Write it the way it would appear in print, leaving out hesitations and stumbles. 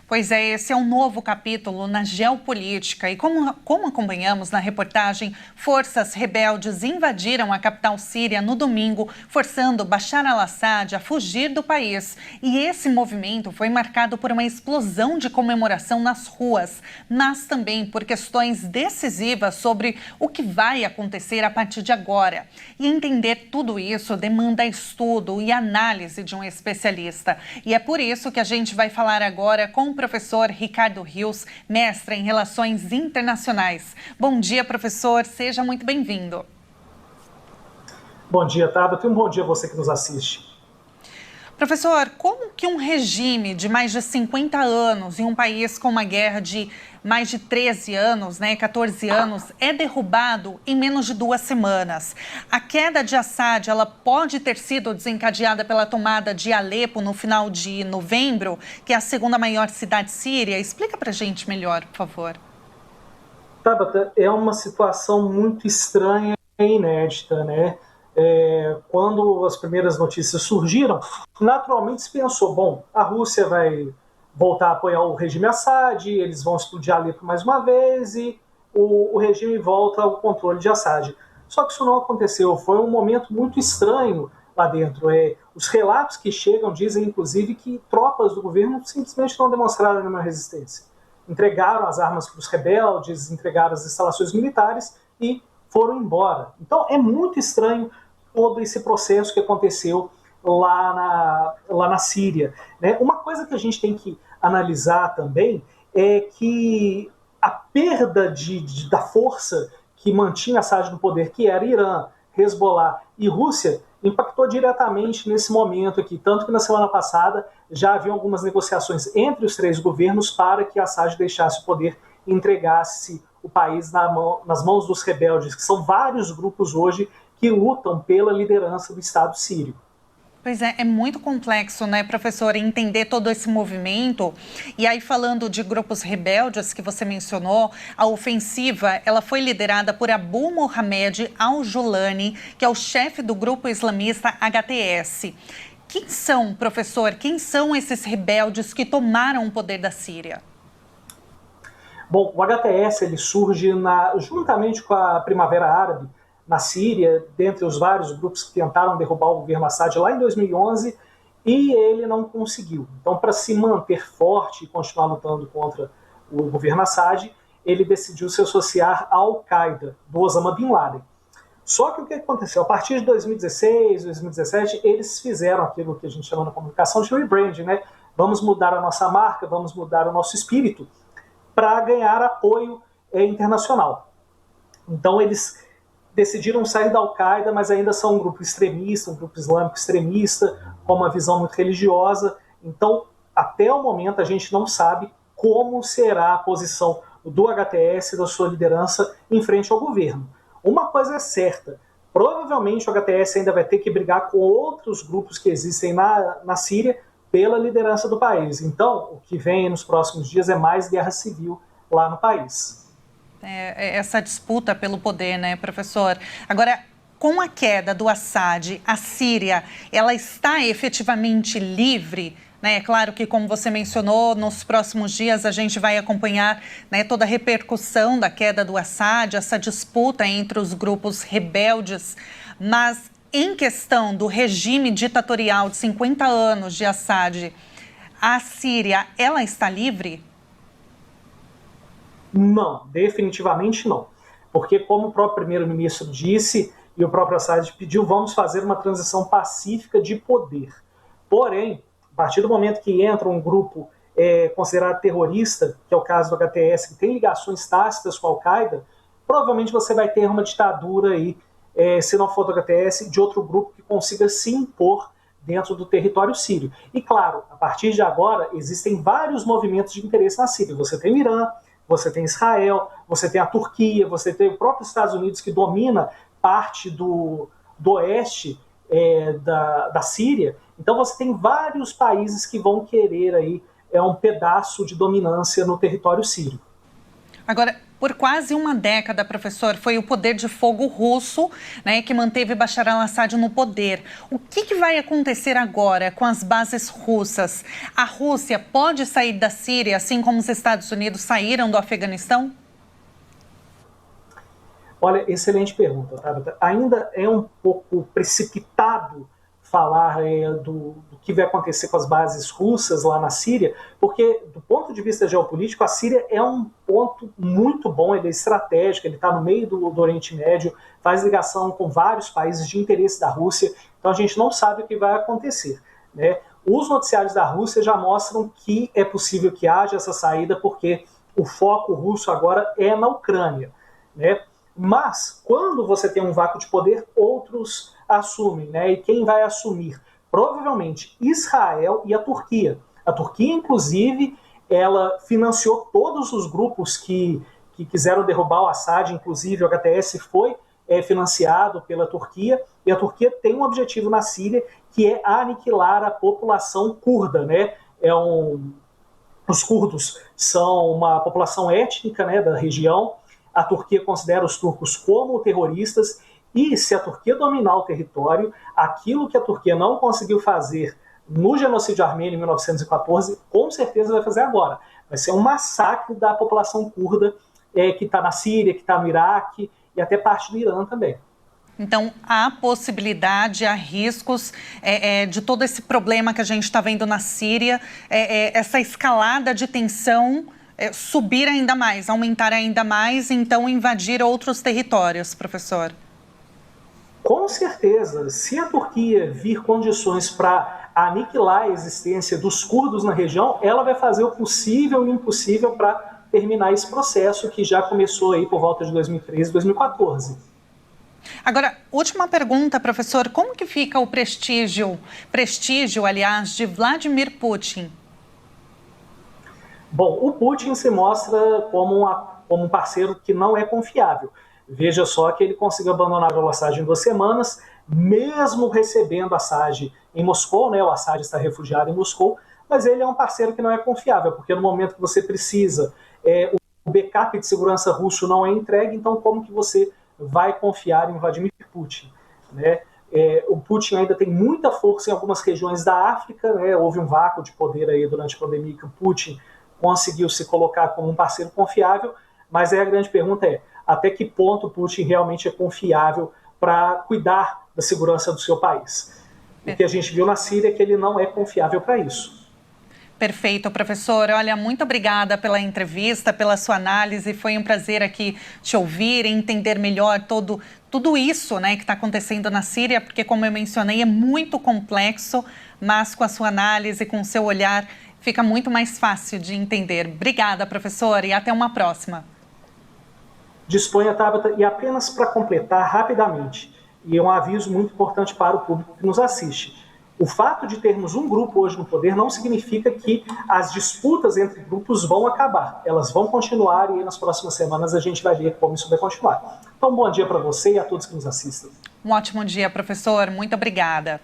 Pois é, esse é um novo capítulo na geopolítica e como acompanhamos na reportagem, forças rebeldes invadiram a capital síria no domingo, forçando Bashar al-Assad a fugir do país. E esse movimento foi marcado por uma explosão de comemoração nas ruas, mas também por questões decisivas sobre o que vai acontecer a partir de agora. E entender tudo isso demanda estudo e análise de um especialista. E é por isso que a gente vai falar agora com o professor Ricardo Rios, mestre em Relações Internacionais. Bom dia, professor. Seja muito bem-vindo. Bom dia, Tabata, e um bom dia a você que nos assiste. Professor, como que um regime de mais de 50 anos em um país com uma guerra de mais de 13 anos, 14 anos, é derrubado em menos de 2 semanas? A queda de Assad, ela pode ter sido desencadeada pela tomada de Alepo no final de novembro, que é a segunda maior cidade síria? Explica pra gente melhor, por favor. Tabata, é uma situação muito estranha e inédita, né? Quando as primeiras notícias surgiram, naturalmente se pensou, bom, a Rússia vai voltar a apoiar o regime Assad, eles vão explodir Alepo mais uma vez e o regime volta ao controle de Assad. Só que isso não aconteceu, foi um momento muito estranho lá dentro. Os relatos que chegam dizem, inclusive, que tropas do governo simplesmente não demonstraram nenhuma resistência. Entregaram as armas para os rebeldes, entregaram as instalações militares e foram embora. Então é muito estranho todo esse processo que aconteceu lá na Síria. Né? Uma coisa que a gente tem que analisar também é que a perda da força que mantinha Assad no poder, que era Irã, Hezbollah e Rússia, impactou diretamente nesse momento aqui, tanto que na semana passada já havia algumas negociações entre os 3 governos para que Assad deixasse o poder e entregasse o país nas mãos dos rebeldes, que são vários grupos hoje que lutam pela liderança do Estado sírio. Pois é, é muito complexo, professor, entender todo esse movimento. E aí, falando de grupos rebeldes que você mencionou, a ofensiva, ela foi liderada por Abu Mohamed al-Julani, que é o chefe do grupo islamista HTS. Quem são, professor, quem são esses rebeldes que tomaram o poder da Síria? Bom, o HTS ele surge juntamente com a Primavera Árabe, na Síria, dentre os vários grupos que tentaram derrubar o governo Assad lá em 2011, e ele não conseguiu. Então, para se manter forte e continuar lutando contra o governo Assad, ele decidiu se associar à Al-Qaeda, do Osama Bin Laden. Só que o que aconteceu? A partir de 2016, 2017, eles fizeram aquilo que a gente chama na comunicação de rebranding, né? Vamos mudar a nossa marca, vamos mudar o nosso espírito para ganhar apoio internacional. Então, eles decidiram sair da Al-Qaeda, mas ainda são um grupo extremista, um grupo islâmico extremista, com uma visão muito religiosa. Então, até o momento, a gente não sabe como será a posição do HTS, da sua liderança, em frente ao governo. Uma coisa é certa, provavelmente o HTS ainda vai ter que brigar com outros grupos que existem na Síria pela liderança do país. Então, o que vem nos próximos dias é mais guerra civil lá no país. Essa disputa pelo poder, professor? Agora, com a queda do Assad, a Síria, ela está efetivamente livre? É claro que, como você mencionou, nos próximos dias a gente vai acompanhar toda a repercussão da queda do Assad, essa disputa entre os grupos rebeldes, mas em questão do regime ditatorial de 50 anos de Assad, a Síria, ela está livre? Não, definitivamente não. Porque, como o próprio primeiro-ministro disse e o próprio Assad pediu, vamos fazer uma transição pacífica de poder. Porém, a partir do momento que entra um grupo considerado terrorista, que é o caso do HTS, que tem ligações tácitas com a Al-Qaeda, provavelmente você vai ter uma ditadura aí, se não for do HTS, de outro grupo que consiga se impor dentro do território sírio. E, claro, a partir de agora, existem vários movimentos de interesse na Síria. Você tem o Irã, você tem Israel, você tem a Turquia, você tem o próprio Estados Unidos, que domina parte do oeste da Síria. Então você tem vários países que vão querer aí um pedaço de dominância no território sírio. Agora, Por quase uma década, professor, foi o poder de fogo russo, né, que manteve Bashar al-Assad no poder. O que vai acontecer agora com as bases russas? A Rússia pode sair da Síria, assim como os Estados Unidos saíram do Afeganistão? Olha, excelente pergunta, Tabata. Ainda é um pouco precipitado falar do que vai acontecer com as bases russas lá na Síria, porque, do ponto de vista geopolítico, a Síria é um ponto muito bom, ele é estratégico, ele está no meio do Oriente Médio, faz ligação com vários países de interesse da Rússia, então a gente não sabe o que vai acontecer, né? Os noticiários da Rússia já mostram que é possível que haja essa saída, porque o foco russo agora é na Ucrânia, né? Mas, quando você tem um vácuo de poder, outros assumem, né? E quem vai assumir? Provavelmente Israel e a Turquia. A Turquia, inclusive, ela financiou todos os grupos que quiseram derrubar o Assad, inclusive o HTS foi financiado pela Turquia, e a Turquia tem um objetivo na Síria, que é aniquilar a população curda, né? Os curdos são uma população étnica, né, da região. A Turquia considera os turcos como terroristas, e se a Turquia dominar o território, aquilo que a Turquia não conseguiu fazer no genocídio armênio em 1914, com certeza vai fazer agora. Vai ser um massacre da população curda que está na Síria, que está no Iraque e até parte do Irã também. Então, há possibilidade, há riscos de todo esse problema que a gente está vendo na Síria, essa escalada de tensão subir ainda mais, aumentar ainda mais, então invadir outros territórios, professor? Com certeza, se a Turquia vir condições para aniquilar a existência dos curdos na região, ela vai fazer o possível e o impossível para terminar esse processo que já começou aí por volta de 2013, 2014. Agora, última pergunta, professor, como que fica o prestígio, aliás, de Vladimir Putin? Bom, o Putin se mostra como um parceiro que não é confiável. Veja só que ele conseguiu abandonar o Assad em 2 semanas, mesmo recebendo Assad em Moscou, né? O Assad está refugiado em Moscou, mas ele é um parceiro que não é confiável, porque no momento que você precisa, o backup de segurança russo não é entregue, então como que você vai confiar em Vladimir Putin, né? O Putin ainda tem muita força em algumas regiões da África, né? Houve um vácuo de poder aí durante a pandemia que o Putin conseguiu se colocar como um parceiro confiável, mas aí a grande pergunta é, até que ponto Putin realmente é confiável para cuidar da segurança do seu país? O que a gente viu na Síria é que ele não é confiável para isso. Perfeito, professor. Olha, muito obrigada pela entrevista, pela sua análise. Foi um prazer aqui te ouvir e entender melhor tudo isso, né, que está acontecendo na Síria, porque, como eu mencionei, é muito complexo, mas com a sua análise, com o seu olhar, fica muito mais fácil de entender. Obrigada, professor, e até uma próxima. Disponha, Tabata, e apenas para completar rapidamente, e é um aviso muito importante para o público que nos assiste. O fato de termos um grupo hoje no poder não significa que as disputas entre grupos vão acabar. Elas vão continuar e nas próximas semanas a gente vai ver como isso vai continuar. Então, bom dia para você e a todos que nos assistem. Um ótimo dia, professor. Muito obrigada.